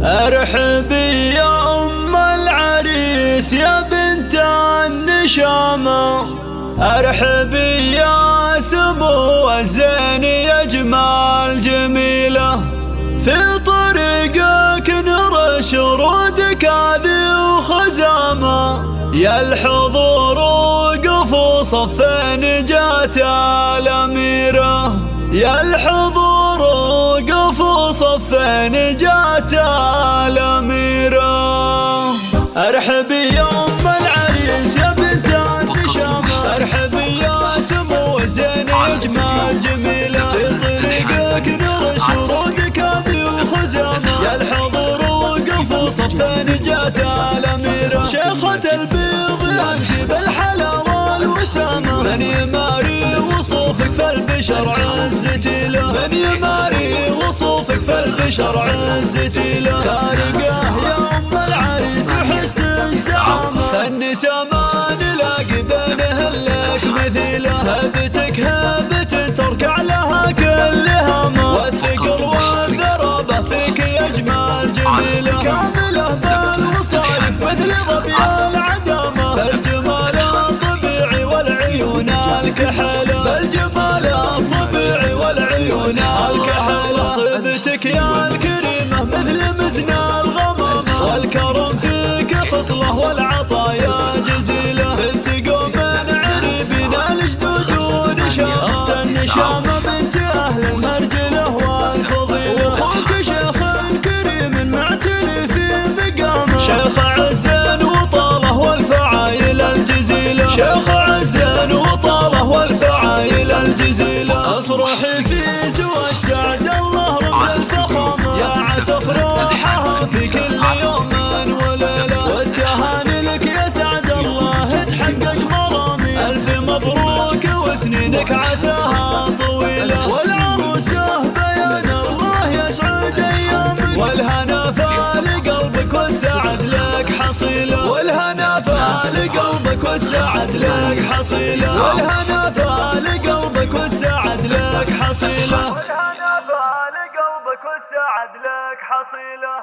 ارحبي يا ام العريس يا بنت النشامة، ارحبي يا سمو الزين يا جمال جميلة، في طريقك نرش ورودك هذي وخزامة، يا الحضور وقفوا صفين جات الأميرة، يا الحضور وقفوا صفين جات الأميرة. ارحبي يا ام العريس يا بنت النشامة، ارحبي يا سمو الزين يا جمال جميلة، في طريقك نرش ورودك هذي وخزامة، يا الحضور وقفوا صفين جات الأميرة، شيخة البيض انت بالحلاوة والوسامة، من يماري وصوفك فالبشر عزتي له، من يماري وصوفك فالبشر عزتي له، فارقه يا ام العريس وحسن الزعامة، النسامة نلاقي بينه لك مثيله، هبتك هبة تركع لها كل هامة، والثقل والذرابة فيك يا جمال جميلة، كاملة بالوصايف مثل ظبي العدامة، بالجمال الطبيعي والعيون الكحلة، بالجمال الطبيعي والعيون الكحلة، طيبتك يا الكريمة مثل مزن الغمامة، والكرم فيك خصلة والعطايا جزيلة، بنت قوم عريبين الجدود ونشامة، اخت النشامة بنت اهل المرجله والفضيلة، واخوك شيخ كريم معتلي في مقامه، شيخ عز وطاله والفعايل الجزيلة، شيخ عز وطاله والفعايل الجزيلة، افرحي في زواج سعد الله رمز الفخامة، يا عسى افراحها في كل يوم وليلة، والتهاني لك يا سعد الله تحقق مرامي، الف مبروك وسنينك عساها طويلة، والعروسه بيان الله يسعد ايامك، والهنا فالقلبك والسعد لك حصيلة، والهنا فالقلبك والسعد لك حصيلة، والهنا فالقلبك والسعد لك حصيلة، والهنا فالقلبك والسعد لك حصيلة.